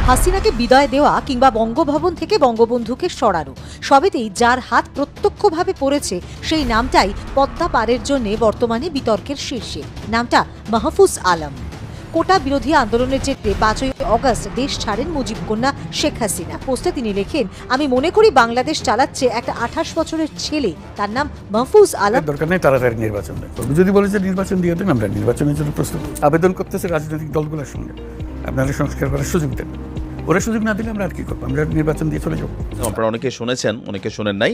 হাসিনাকে বিদায় দেওয়া কিংবা বঙ্গভবন থেকে বঙ্গবন্ধুকে সরানো সবেতেই যার হাত প্রত্যক্ষভাবে পড়েছে সেই নামটাই পদ্মা পারের জন্য বর্তমানে বিতর্কের শীর্ষে। নামটা মাহফুজ আলম। কোটা বিরোধী আন্দোলনের জেরে 5ই অগস্ট দেশ ছাড়েন মুজিব কন্যা শেখ হাসিনা। পোস্টে তিনি লেখেন, আমি মনে করি বাংলাদেশ চালাচ্ছে একটা 28 বছরের ছেলে, তার নাম মাহফুজ আলম। দরকার নেই তাড়াতাড়ি নির্বাচন করবে। যদি বলে যে নির্বাচন দিয়ে দেন, আমরা নির্বাচনের জন্য প্রস্তুত। আবেদন করতেছে রাজনৈতিক দলগুলোর সঙ্গে, আপনারা সংস্কার করার সুযোগ দেন। ওরা সুযোগ না দিলে আমরা আর কি করবো? আমরা নির্বাচন দিয়ে চলে যাবো। আপনারা অনেকে শুনেছেন, অনেকে শোনেন নাই,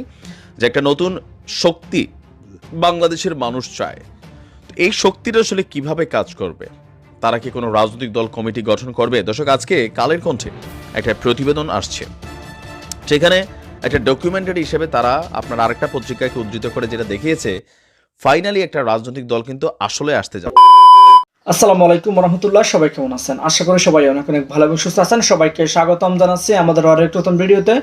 যে একটা নতুন শক্তি বাংলাদেশের মানুষ চায়। এই শক্তিটা আসলে কিভাবে কাজ করবে? তারা কি কোনো রাজনৈতিক দল কমিটি গঠন করবে? দর্শক, আজকে কালের কণ্ঠে একটা প্রতিবেদন আসছে, সেখানে একটা ডকুমেন্টারি হিসেবে তারা আপনার আরেকটা পত্রিকাকে উদ্ধৃত করে যেটা দেখিয়েছে, ফাইনালি একটা রাজনৈতিক দল কিন্তু আসলে আসতে যাবে। আসসালামু আলাইকুম রহমতুল্লাহ। সবাই কেমন আছেন? আশা করি সবাই অনেক অনেক ভালো এবং সুস্থ আছেন। সবাইকে স্বাগতম জানাচ্ছি আমাদের আরেকটা নতুন ভিডিওতে।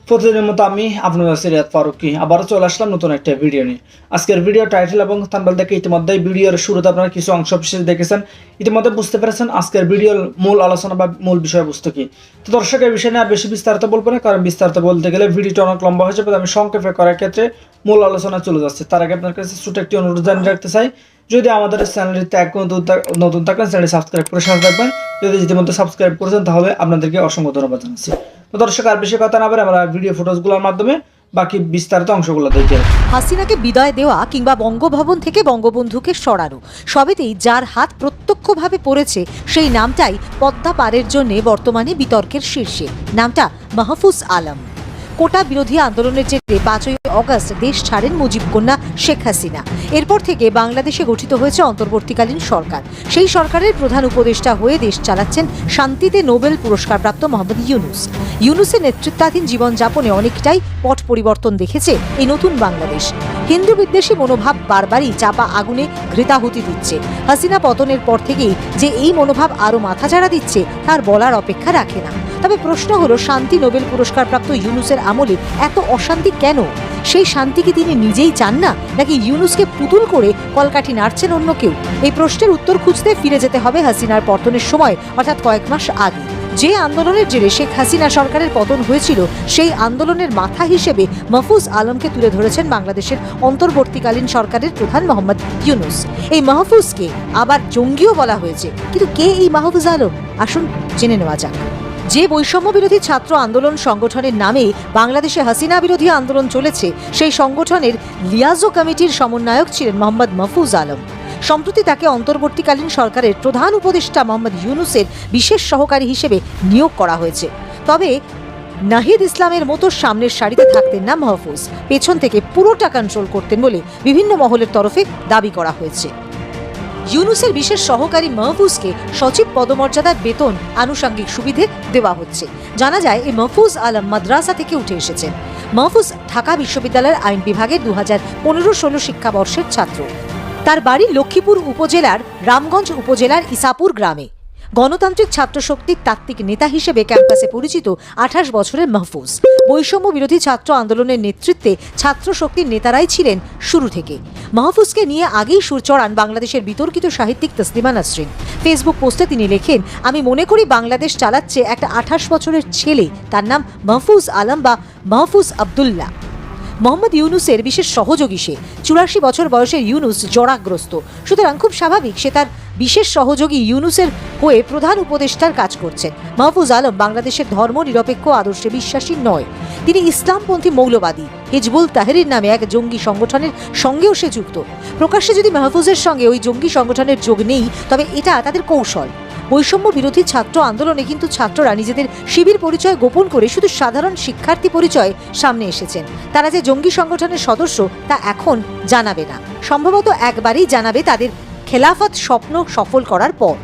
প্রতিদিনের মতো আমি আপনাদের সিরাত ফারুকি আবারও চলে আসলাম নতুন একটা ভিডিও নিয়ে। আজকের ভিডিও টাইটেল এবং থাম্বনেল দেখে ইতিমধ্যে ভিডিওর শুরুতে আপনারা কিছু অংশ বিশেষ দেখেছেন, ইতিমধ্যে বুঝতে পেরেছেন আজকের ভিডিওর মূল আলোচনা বা মূল বিষয়বস্তু কি। তো দর্শকের বিষয় নিয়ে আর বেশি বিস্তারিত বলবো না, কারণ বিস্তারিত বলতে গেলে ভিডিওটা অনেক লম্বা হয়ে যাবে। আমি সংক্ষেপে করার ক্ষেত্রে মূল আলোচনা চলে যাচ্ছে। তার আগে আপনার কাছে ছোট একটি অনুরোধ জানিয়ে রাখতে চাই, যদি আমাদের চ্যানেলটিতে এক নতুন থাকলেন চ্যানেলটি সাবস্ক্রাইব করে সাথে থাকবেন। যদি ইতিমধ্যে সাবস্ক্রাইব করেছেন তাহলে আপনাদেরকে অসংখ্য ধন্যবাদ জানাচ্ছি। তো দর্শক, আর বেশি কথা না বলে আমরা ভিডিও ফুটেজগুলোর মাধ্যমে বাকি বিস্তারিত অংশগুলো দেখে। হাসিনাকে বিদায় দেওয়া কিংবা বঙ্গভবন থেকে বঙ্গবন্ধুকে সরানো সবেতেই যার হাত প্রত্যক্ষভাবে পড়েছে সেই নামটাই পদ্মা পারের জন্য বর্তমানে বিতর্কের শীর্ষে। নামটা মাহফুজ আলম। কোটা বিরোধী আন্দোলনের জেরে 5ই অগস্ট দেশ ছাড়েন মুজিব কন্যা শেখ হাসিনা। এরপর থেকে বাংলাদেশে গঠিত হয়েছে অন্তর্বর্তীকালীন সরকার। সেই সরকারের প্রধান উপদেষ্টা হয়ে দেশ চালাচ্ছেন শান্তিতে নোবেল পুরস্কারপ্রাপ্ত মোহাম্মদ ইউনুস। ইউনুসের নেতৃত্বাধীন জীবনযাপনে অনেকটাই পট পরিবর্তন দেখেছে এই নতুন বাংলাদেশ। হিন্দু বিদ্বেষী মনোভাব বারবারই চাপা আগুনে ঘৃতাহুতি দিচ্ছে। হাসিনা পতনের পর থেকেই যে এই মনোভাব আরও মাথাচাড়া দিচ্ছে তার বলার অপেক্ষা রাখে না। তবে প্রশ্ন হলো, শান্তি নোবেল পুরস্কারপ্রাপ্ত ইউনুসের আমলে এত অশান্তি কেন? সেই শান্তি কি তিনি নিজেই চান না, নাকি ইউনুসকে পুতুল করে কলকাঠি নাড়ছেন অন্য কেউ? এই প্রশ্নের উত্তর খুঁজতে ফিরে যেতে হবে হাসিনার পতনের সময়, অর্থাৎ কয়েক মাস আগে। যে আন্দোলনের জেরে শেখ হাসিনা সরকারের পতন হয়েছিল, সেই আন্দোলনের মাথা হিসেবে মাহফুজ আলমকে তুলে ধরেছেন বাংলাদেশের অন্তর্বর্তীকালীন সরকারের প্রধান মোহাম্মদ ইউনুস। এই মাহফুজকে আবার জঙ্গিও বলা হয়েছে, কিন্তু কে এই মাহফুজ আলম? আসুন জেনে নেওয়া যাক। যে বৈষম্য বিরোধী ছাত্র আন্দোলন সংগঠনের নামে বাংলাদেশে হাসিনা বিরোধী আন্দোলন চলেছে, সেই সংগঠনের লিয়াজো কমিটির সমন্বয়ক ছিলেন মোহাম্মদ মাহফুজ আলম। সম্প্রতি তাকে অন্তর্বর্তীকালীন সরকারের প্রধান উপদেষ্টা মোহাম্মদ ইউনুসের বিশেষ সহকারী হিসেবে নিয়োগ করা হয়েছে। তবে নাহিদ ইসলামের মতো সামনের সারিতে থাকতেন না মাহফুজ, পেছন থেকে পুরোটা কন্ট্রোল করতেন বলে বিভিন্ন মহলের তরফে দাবি করা হয়েছে। ইউনুসের বিশেষ সহকারী মাহফুজকে সচিব পদমর্যাদার বেতন, আনুষঙ্গিক সুবিধে দেওয়া হচ্ছে। জানা যায়, এই মাহফুজ আলম মাদ্রাসা থেকে উঠে এসেছেন। মাহফুজ ঢাকা বিশ্ববিদ্যালয়ের আইন বিভাগের 2015-16 শিক্ষাবর্ষের ছাত্র। তার বাড়ি লক্ষ্মীপুর উপজেলার রামগঞ্জ উপজেলার ইসাপুর গ্রামে। গণতান্ত্রিক ছাত্র শক্তির তাত্ত্বিক নেতা হিসেবে ক্যাম্পাসে পরিচিত 28 বছরের মাহফুজ। বৈষম্য বিরোধী ছাত্র আন্দোলনের নেতৃত্বে ছাত্র শক্তির নেতারাই ছিলেন শুরু থেকে। মাহফুজকে নিয়ে আগেই সুর চড়ান বাংলাদেশের বিতর্কিত সাহিত্যিক তসলিমা নাসরিন। ফেসবুক পোস্টে তিনি লেখেন, আমি মনে করি বাংলাদেশ চালাচ্ছে একটা 28 বছরের ছেলে, তার নাম মাহফুজ আলম বা মাহফুজ আবদুল্লাহ। মোহাম্মদ ইউনুসের বিশেষ সহযোগী সে। 84 বছর বয়সের ইউনুস জরাগ্রস্ত, সুতরাং খুব স্বাভাবিক সে তার বিশেষ সহযোগী ইউনুসের হয়ে প্রধান উপদেষ্টার কাজ করছেন। মাহফুজ আলম বাংলাদেশের ধর্ম নিরপেক্ষ আদর্শে বিশ্বাসী নয়। তিনি ইসলামপন্থী মৌলবাদী হিজবুল তাহরির নামে এক জঙ্গি সংগঠনের সঙ্গেও সে যুক্ত। প্রকাশ্যে যদি মাহফুজের সঙ্গে ওই জঙ্গি সংগঠনের যোগ নেই, তবে এটা তাদের কৌশল। বৈষম্য বিরোধী ছাত্র আন্দোলনে কিন্তু ছাত্ররা নিজেদের শিবির পরিচয় গোপন করে শুধু সাধারণ শিক্ষার্থী পরিচয় সামনে এসেছেন। তারা যে জঙ্গি সংগঠনের সদস্য তা এখন জানাবে না, সম্ভবত একবারই জানাবে তাদের খেলাফত স্বপ্ন সফল করার পর।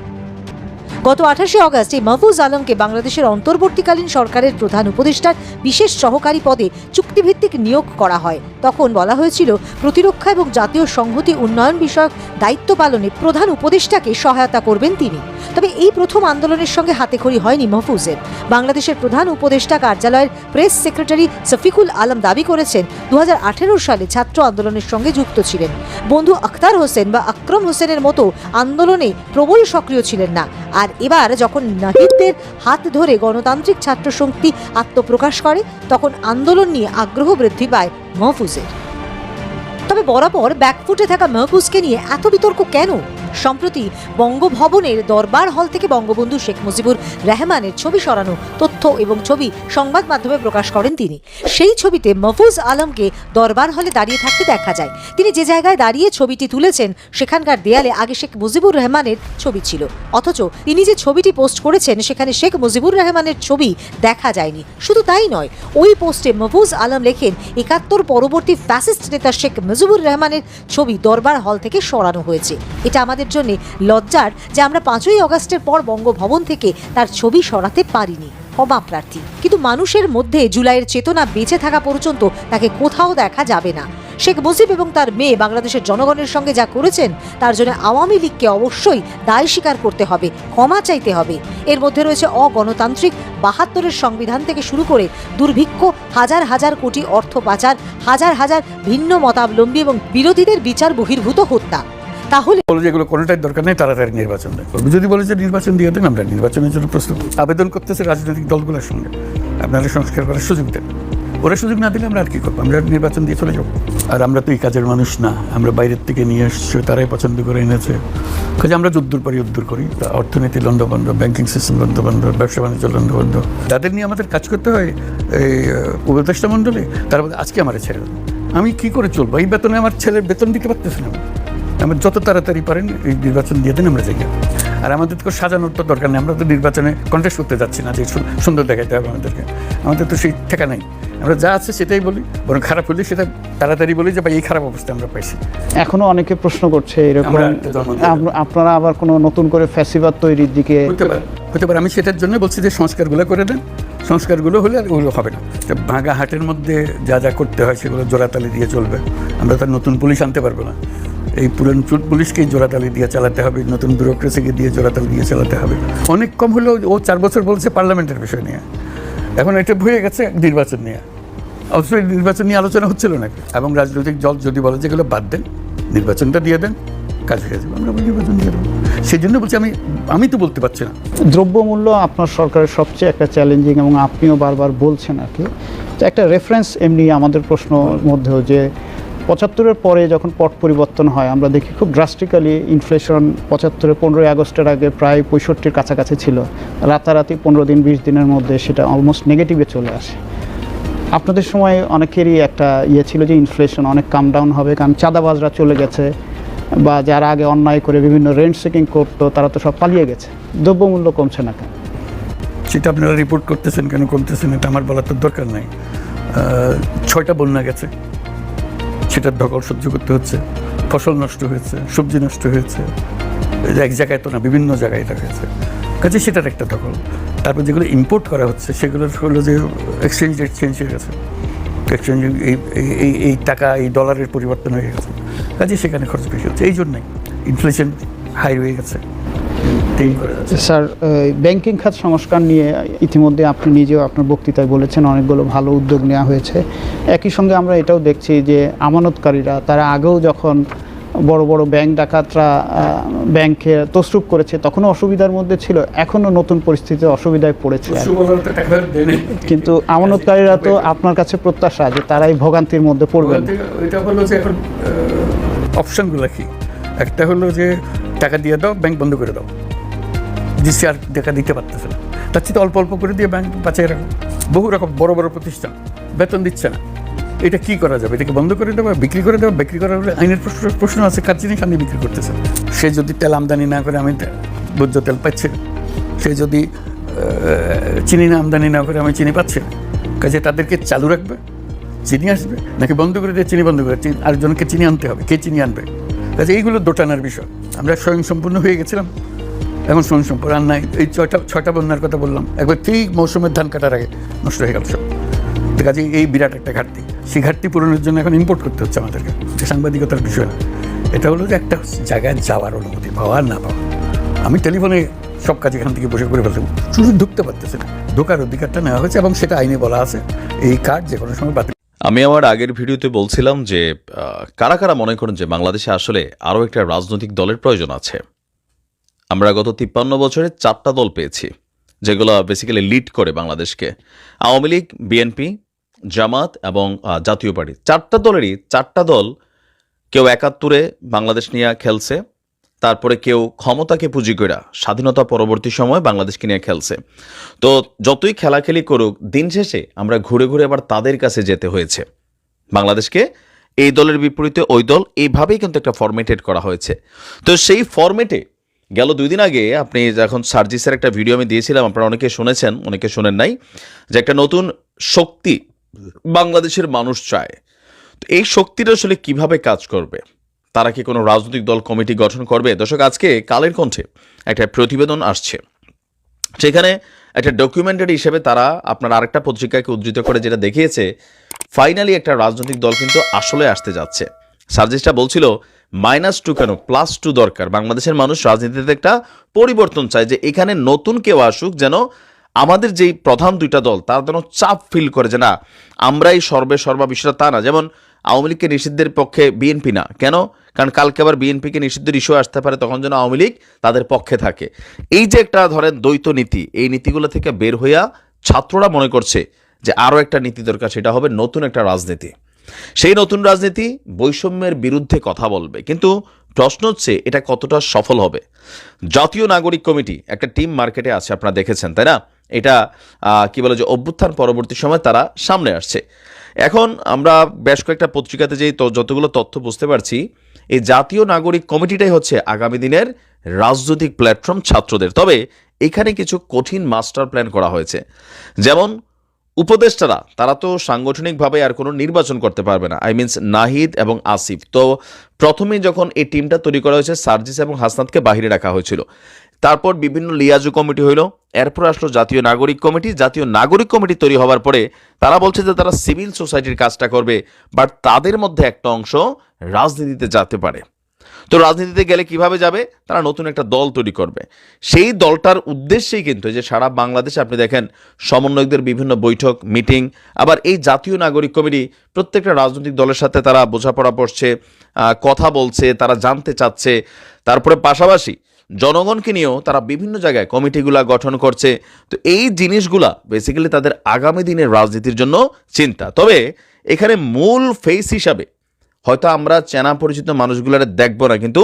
গত 28 অগস্ট এই মাহফুজ আলমকে বাংলাদেশের অন্তর্বর্তীকালীন সরকারের প্রধান উপদেষ্টার বিশেষ সহকারী পদে চুক্তিভিত্তিক নিয়োগ করা হয়। তখন বলা হয়েছিল, প্রতিরক্ষা এবং জাতীয় সংহতি উন্নয়ন বিষয়ক দায়িত্ব পালনে প্রধান উপদেষ্টাকে সহায়তা করবেন তিনি। তবে এই প্রথম আন্দোলনের সঙ্গে হাতেখড়ি হয়নি মাহফুজের। বাংলাদেশের প্রধান উপদেষ্টা কার্যালয়ের প্রেস সেক্রেটারি শফিকুল আলম দাবি করেছেন, 2018 সালে ছাত্র আন্দোলনের সঙ্গে যুক্ত ছিলেন। বন্ধু আখতার হোসেন বা আকরম হোসেনের মতো আন্দোলনে প্রবল সক্রিয় ছিলেন না। আর এবার যখন নাহিদদের হাত ধরে গণতান্ত্রিক ছাত্র শক্তি আত্মপ্রকাশ করে তখন আন্দোলন নিয়ে আগ্রহ বৃদ্ধি পায় মাহফুজের। তবে বরাবর ব্যাকফুটে থাকা মাহফুজকে নিয়ে এত বিতর্ক কেন? সম্প্রতি বঙ্গভবনের দরবার হল থেকে বঙ্গবন্ধু শেখ মুজিবুর রহমানের ছবি সরানো তথ্য এবং ছবি সংবাদ মাধ্যমে প্রকাশ করেন তিনি। সেই ছবিতে মাহফুজ আলমকে দরবার হলে দাঁড়িয়ে থাকতে দেখা যায়। তিনি যে জায়গায় দাঁড়িয়ে ছবিটি তুলেছেন সেখানকার দেয়ালে আগে শেখ মুজিবুর রহমানের ছবি ছিল, অথচ তিনি যে ছবিটি পোস্ট করেছেন সেখানে শেখ মুজিবুর রহমানের ছবি দেখা যায়নি। শুধু তাই নয়, ওই পোস্টে মাহফুজ আলম লেখেন ৭১ পরবর্তী ফ্যাসিস্ট নেতা শেখ মুজিবুর রহমানের ছবি দরবার হল থেকে সরানো হয়েছে। এটা আমাদের জন্য লজ্জার যে আমরা ৫ই আগস্টের পর বঙ্গভবন থেকে তার ছবি সরাতে পারিনি। ক্ষমা প্রার্থী। কিন্তু মানুষের মধ্যে জুলাইয়ের চেতনা বেঁচে থাকা পর্যন্ত তাকে কোথাও দেখা যাবে না। শেখ মুজিব এবং তার মেয়ে বাংলাদেশের জনগণের সঙ্গে যা করেছেন তার জন্য আওয়ামী লীগকে অবশ্যই দায় স্বীকার করতে হবে, ক্ষমা চাইতে হবে। এর মধ্যে রয়েছে অগণতান্ত্রিক ৭২-এর সংবিধান থেকে শুরু করে দুর্ভিক্ষ, হাজার হাজার কোটি অর্থ পাচার, হাজার হাজার ভিন্ন মতাবলম্বী এবং বিরোধীদের বিচার বহির্ভূত হত্যা। তাহলে বলে যে এগুলো কোনোটাই দরকার নেই, তাড়াতাড়ি নির্বাচন দেয়। যদি বলে যে নির্বাচন দিয়ে দেন, আমরা নির্বাচনের জন্য প্রস্তুত। আবেদন করতেছে রাজনৈতিক দলগুলোর সঙ্গে, আপনারা সংস্কার করার সুযোগ দেন। ওরা সুযোগ না দিলে আমরা আর কি করবো? আমরা নির্বাচন দিয়ে চলে যাবো। আর আমরা তো এই কাজের মানুষ না, আমরা বাইরের থেকে নিয়ে এসছি, তারাই পছন্দ করে এনেছে। কাজে আমরা যদ্দূর পারি উদ্দূর করি। অর্থনীতি লন্ডভন্ড, ব্যাংকিং সিস্টেম লন্ডভন্ড, ব্যবসা বাণিজ্য লন্ডভন্ড, তাদের নিয়ে আমাদের কাজ করতে হয়। এই উপদেষ্টা মণ্ডলে তারা বলে আজকে আমার ছেড়ে দেন, আমি কি করে চলবো? এই বেতনে আমার ছেলের বেতন দিতে পারতেছি না। আমরা যত তাড়াতাড়ি পারেন এই নির্বাচন দিয়ে দেন, আমরা যাই। আর আমাদের তো সাজানোর তো দরকার নেই, আমরা তো নির্বাচনে কন্টেস্ট করতে যাচ্ছি না যে সুন্দর দেখাইতে হবে আমাদেরকে। আমাদের তো সেই ঠেকা নেই, আমরা যা আছে সেটাই বলি, বরং খারাপ হলে সেটা তাড়াতাড়ি বলি যে ভাই এই খারাপ অবস্থা আমরা পাইছি। এখনো অনেকে প্রশ্ন করছে এরকম আমরা আপনারা আবার কোনো নতুন করে ফ্যাসিবাদ তৈরির দিকে হতে পারে। আমি সেটার জন্য বলছি যে সংস্কারগুলো করে দেন, সংস্কারগুলো হলে আর ওগুলো হবে না। ভাঙা হাটের মধ্যে যা যা করতে হয় সেগুলো জোড়াতালি দিয়ে চলবে। আমরা তার নতুন পুলিশ আনতে পারবো না, এই পুরান পুলিশকেই জোড়াতালি দিয়ে চালাতে হবে, নতুন ব্যুরোক্রেসিকে দিয়ে জোড়াতালি দিয়ে চালাতে হবে। অনেক কম হলেও ও 4 বছর বলছে পার্লামেন্টের বিষয় নিয়ে, এখন এটা ভুলে গেছে নির্বাচন নিয়ে। অবশ্যই নির্বাচন নিয়ে আলোচনা হচ্ছিল নাকি? এবং রাজনৈতিক দল যদি বলে যেগুলো বাদ দেন, নির্বাচনটা দিয়ে দেন, কাজ হয়ে যাবে, আমরা নির্বাচন দিয়ে দেবো। সেই জন্য বলছি আমি তো বলতে পারছি না। দ্রব্যমূল্য আপনার সরকারের সবচেয়ে একটা চ্যালেঞ্জিং, এবং আপনিও বারবার বলছেন আর কি। তো একটা রেফারেন্স এমনি আমাদের প্রশ্নর মধ্যেও যে ৭৫-এর পরে যখন পট পরিবর্তন হয় আমরা দেখি খুব ড্রাস্টিক্যালি ইনফ্লেশন ৭৫-এ 15ই আগস্টের আগে প্রায় ৬৫-র কাছাকাছি ছিল, রাতারাতি 15 দিন 20 দিনের মধ্যে সেটা অলমোস্ট নেগেটিভে চলে আসে। আপনাদের সময় অনেকেরই একটা ছিল যে ইনফ্লেশন অনেক কাম ডাউন হবে, কারণ চাঁদাবাজরা চলে গেছে, বা যারা আগে অন্যায় করে বিভিন্ন রেন্ট সেকিং করতো তারা তো সব পালিয়ে গেছে। দ্রব্যমূল্য কমছে না কেন? সেটা আপনারা রিপোর্ট করতেছেন কেন, কমতেছেন, এটা আমার বলার তো দরকার নাই। 6টা বন্যা গেছে, সেটার ধকল সহ্য করতে হচ্ছে। ফসল নষ্ট হয়েছে, সবজি নষ্ট হয়েছে, এক জায়গায় তো না, বিভিন্ন জায়গায় এটা হয়েছে। কাজে সেটার একটা ধকল। তারপর যেগুলো ইম্পোর্ট করা হচ্ছে সেগুলোর হলো যে এক্সচেঞ্জ রেট চেঞ্জ হয়ে গেছে, এক্সচেঞ্জ এই টাকা এই ডলারের পরিবর্তন হয়ে গেছে, কাজে সেখানে খরচ বেশি হচ্ছে। এই জন্যই ইনফ্লেশন হাই হয়ে গেছে। স্যার, ব্যাংকিং খাত সংস্কার নিয়ে ইতিমধ্যে আপনি নিজেও আপনার বক্তৃতায় বলেছেন অনেকগুলো ভালো উদ্যোগ নেওয়া হয়েছে। একই সঙ্গে আমরা এটাও দেখছি যে আমানতকারীরা তারা আগেও যখন বড় বড় ব্যাংক ডাকাতরা ব্যাংকে তসরুপ করেছে তখনও অসুবিধার মধ্যে ছিল, এখনও নতুন পরিস্থিতিতে অসুবিধায় পড়েছে। কিন্তু আমানতকারীরা তো আপনার কাছে প্রত্যাশা যে তারাই ভোগান্তির মধ্যে পড়বেন। এটা হলো যে এখন অপশনগুলো কি, একটা হলো যে টাকা দিয়ে দাও, ব্যাংক বন্ধ করে দাও, জিসি আর টাকা দিতে পারতেছে না, তার চেয়ে অল্প অল্প করে দিয়ে ব্যাংক বাঁচিয়ে রাখো। বহু রকম বড় বড় প্রতিষ্ঠান বেতন দিচ্ছে না, এটা কি করা যাবে? এটাকে বন্ধ করে দেওয়া, বিক্রি করে দেওয়া? বিক্রি করা হলে আইনের প্রশ্ন আছে, কার জিনিস আমি বিক্রি করতেছে। সে যদি তেল আমদানি না করে, আমি ভোজ্য তেল পাচ্ছি না। সে যদি চিনি না আমদানি না করে, আমি চিনি পাচ্ছি না। কাজে তাদেরকে চালু রাখবে, চিনি আসবে, নাকি বন্ধ করে দিয়ে চিনি বন্ধ করে আরেকজনকে চিনি আনতে হবে? কে চিনি আনবে? কাজে এইগুলো দোটানার বিষয়। আমরা স্বয়ংসম্পূর্ণ হয়ে গেছিলাম, এখন স্বয়ংসম্পূর্ণ আর নাই। এই 6টা বন্যার কথা বললাম, একবার ঠিক মৌসুমের ধান কাটার আগে নষ্ট হয়ে গেল সব। কাজে এই বিরাট একটা ঘাটতি, সেই ঘাটতি পূরণের জন্য এখন ইম্পোর্ট করতে হচ্ছে আমাদেরকে। এটা সাংবাদিকতার বিষয় না, এটা হলো যে একটা জায়গায় যাওয়ার অনুমতি পাওয়া আর না পাওয়া। আমি টেলিফোনে সব কাজ এখান থেকে বসে করে ফেলতে, শুধু ঢুকতে পারতেছে না। ঢোকার অধিকারটা নেওয়া হয়েছে এবং সেটা আইনে বলা আছে, এই কার্ড যে কোনো সময় বাতিল। আমি আমার আগের ভিডিওতে বলছিলাম যে কারা কারা মনে করেন যে বাংলাদেশে আসলে আরও একটা রাজনৈতিক দলের প্রয়োজন আছে। আমরা গত 53 বছরে 4টা দল পেয়েছি, যেগুলো বেসিক্যালি লিড করে বাংলাদেশকে। আওয়ামী লীগ, বিএনপি, জামাত এবং জাতীয় পার্টি। 4টা দলেরই 4টা দল কেউ 71-এ বাংলাদেশ নিয়ে খেলছে, তারপরে কেউ ক্ষমতাকে পুঁজি করে স্বাধীনতা পরবর্তী সময় বাংলাদেশকে নিয়ে খেলছে। তো যতই খেলাখেলি করুক, দিন শেষে আমরা ঘুরে ঘুরে আবার তাদের কাছে যেতে হয়েছে। বাংলাদেশকে এই দলের বিপরীতে ওই দল এইভাবেই কিন্তু একটা ফরম্যাটেড করা হয়েছে। তো সেই ফরম্যাটে গেল 2 দিন আগে আপনি যখন সার্জিসের একটা ভিডিও আমি দিয়েছিলাম, আপনারা অনেকে শুনেছেন, অনেকে শোনেন নাই, যে একটা নতুন শক্তি বাংলাদেশের মানুষ চায়। তো এই শক্তিটা আসলে কিভাবে কাজ করবে, তারা কি কোনো রাজনৈতিক দল কমিটি গঠন করবে? দর্শক, আজকে কালের কণ্ঠে একটা প্রতিবেদন আসছে, সেখানে একটা ডকুমেন্টারি হিসেবে তারা আপনার আরেকটা পত্রিকাকে উদ্ধৃত করে যেটা দেখিয়েছে, ফাইনালি একটা রাজনৈতিক দল কিন্তু আসলে আসতে যাচ্ছে। সার্জিসটা বলছিল -2 কেন, +2 দরকার। বাংলাদেশের মানুষ রাজনীতিতে একটা পরিবর্তন চায়, যে এখানে নতুন কেউ আসুক, যেন আমাদের যেই প্রধান 2টা দল তারা যেন চাপ ফিল করে যে না আমরাই সর্বা বিষয়টা তা না। যেমন আওয়ামী লীগকে নিষিদ্ধের পক্ষে বিএনপি না, কেন? কারণ কালকে আবার বিএনপিকে নিষিদ্ধের ইস্যু আসতে পারে, তখন যেন আওয়ামী লীগ তাদের পক্ষে থাকে। এই যে একটা ধরেন দ্বৈত নীতি, এই নীতিগুলো থেকে বের হইয়া ছাত্ররা মনে করছে যে আরও একটা নীতি দরকার, সেটা হবে নতুন একটা রাজনীতি। সেই নতুন রাজনীতি বৈষম্যের বিরুদ্ধে কথা বলবে, কিন্তু প্রশ্ন হচ্ছে এটা কতটা সফল হবে। জাতীয় নাগরিক কমিটি একটা টিম মার্কেটে আছে, আপনারা দেখেছেন তাই না? এটা কি বলে যে অভ্যুত্থান পরবর্তী সময় তারা সামনে আসছে। এখন আমরা বেশ কয়েকটা পত্রিকাতে যেই যতগুলো তথ্য বুঝতে পারছি, এই জাতীয় নাগরিক কমিটিটাই হচ্ছে আগামী দিনের রাজনৈতিক প্ল্যাটফর্ম ছাত্রদের। তবে এখানে কিছু কঠিন মাস্টার প্ল্যান করা হয়েছে। যেমন উপদেষ্টারা, তারা তো সাংগঠনিকভাবে আর কোনো নির্বাচন করতে পারবে না, নাহিদ এবং আসিফ। তো প্রথমেই যখন এই টিমটা তৈরি করা হয়েছে, সার্জিস এবং হাসনাতকে বাহিরে রাখা হয়েছিল। তারপর বিভিন্ন লিয়াজু কমিটি হইল, এরপর আসলো জাতীয় নাগরিক কমিটি। জাতীয় নাগরিক কমিটি তৈরি হওয়ার পরে তারা বলছে যে তারা সিভিল সোসাইটির কাজটা করবে, বাট তাদের মধ্যে একটা অংশ রাজনীতিতে যেতে পারে। তো রাজনীতিতে গেলে কিভাবে যাবে? তারা নতুন একটা দল তৈরি করবে। সেই দলটার উদ্দেশ্যেই কিন্তু যে সারা বাংলাদেশে আপনি দেখেন সমন্বয়কদের বিভিন্ন বৈঠক, মিটিং। আবার এই জাতীয় নাগরিক কমিটি প্রত্যেকটা রাজনৈতিক দলের সাথে তারা বোঝাপড়া করছে, কথা বলছে, তারা জানতে চাচ্ছে। তারপরে পাশাপাশি জনগণকে নিয়েও তারা বিভিন্ন জায়গায় কমিটিগুলা গঠন করছে। তো এই জিনিসগুলা বেসিক্যালি তাদের আগামী দিনের রাজনীতির জন্য চিন্তা। তবে এখানে মূল ফেস হিসাবে হয়তো আমরা চেনা পরিচিত মানুষগুলারে দেখবো না, কিন্তু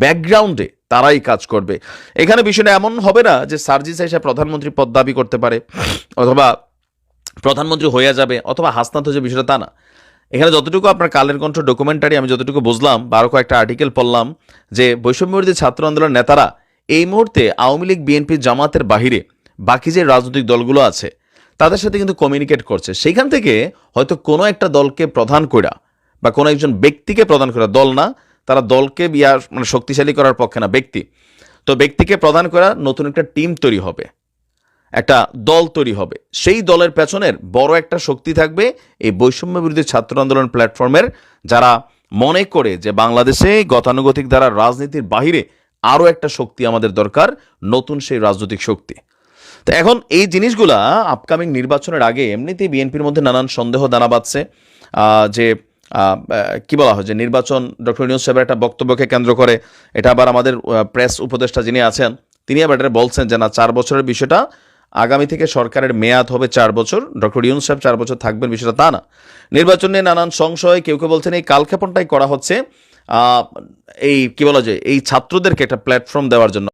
ব্যাকগ্রাউন্ডে তারাই কাজ করবে। এখানে বিষয়টা এমন হবে না যে সার্জিস এসে প্রধানমন্ত্রী পদ দাবি করতে পারে, অথবা প্রধানমন্ত্রী হয়ে যাবে, অথবা হাসনাত হয়ে যাবে, বিষয়টা তা না। এখানে যতটুকু আপনার কালের কণ্ঠ ডকুমেন্টারি আমি যতটুকু বুঝলাম, 12 কয়েকটা আর্টিকেল পড়লাম, যে বৈষম্যবিরোধী ছাত্র আন্দোলনের নেতারা এই মুহূর্তে আওয়ামী লীগ, বিএনপি, জামাতের বাহিরে বাকি যে রাজনৈতিক দলগুলো আছে তাদের সাথে কিন্তু কমিউনিকেট করছে। সেইখান থেকে হয়তো কোনো একটা দলকে প্রধান কইরা বা কোনো একজন ব্যক্তিকে প্রদান করা, দল না, তারা দলকে মানে শক্তিশালী করার পক্ষে না, ব্যক্তি। তো ব্যক্তিকে প্রদান করা নতুন একটা টিম তৈরি হবে, একটা দল তৈরি হবে। সেই দলের পেছনের বড় একটা শক্তি থাকবে এই বৈষম্য বিরোধী ছাত্র আন্দোলন প্ল্যাটফর্মের, যারা মনে করে যে বাংলাদেশে গতানুগতিক দ্বারা রাজনীতির বাহিরে আরও একটা শক্তি আমাদের দরকার, নতুন সেই রাজনৈতিক শক্তি। তো এখন এই জিনিসগুলা আপকামিং নির্বাচনের আগে এমনিতেই বিএনপির মধ্যে নানান সন্দেহ দানা বাঁধছে, যে কি বলা হয় যে নির্বাচন ডক্টর ইউনূস সাহেবের একটা বক্তব্যকে কেন্দ্র করে, এটা আবার আমাদের প্রেস উপদেষ্টা যিনি আছেন তিনি আবার এটা বলছেন যে না 4 বছরের বিষয়টা, আগামী থেকে সরকারের মেয়াদ হবে 4 বছর, ডক্টর ইউনূস সাহেব 4 বছর থাকবেন, বিষয়টা তা না। নির্বাচন নিয়ে নানান সংশয়, কেউ কেউ বলছেন এই কালক্ষেপণটাই করা হচ্ছে এই কি বলা যায় এই ছাত্রদেরকে একটা প্ল্যাটফর্ম দেওয়ার জন্য।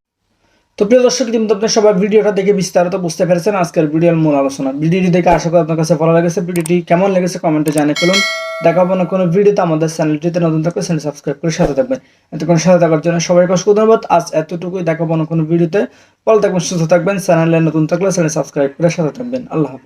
তো প্রিয় দর্শক, কিন্তু আপনার সবাই ভিডিওটা দেখে বিস্তারিত বুঝতে পেরেছেন আজকের ভিডিওর মূল আলোচনা। ভিডিওটি দেখে আশা করি আপনার কাছে ভালো লেগেছে। ভিডিওটি কেমন লেগেছে কমেন্টে জানিয়ে ফেলুন। দেখাবো না কোনো ভিডিওতে, আমাদের চ্যানেলটিতে নতুন থাকলে চ্যানেল সাবস্ক্রাইব করে সাথে থাকবেন। এতক্ষণ সাথে থাকার জন্য সবাইকে অসংখ্য ধন্যবাদ। আজ এতটুকুই, দেখাবো না কোনো ভিডিওতে। ভালো থাকবেন, সুস্থ থাকবেন। চ্যানেলে নতুন থাকলে চ্যানেল সাবস্ক্রাইব করে সাথে থাকবেন। আল্লাহ হাফেজ।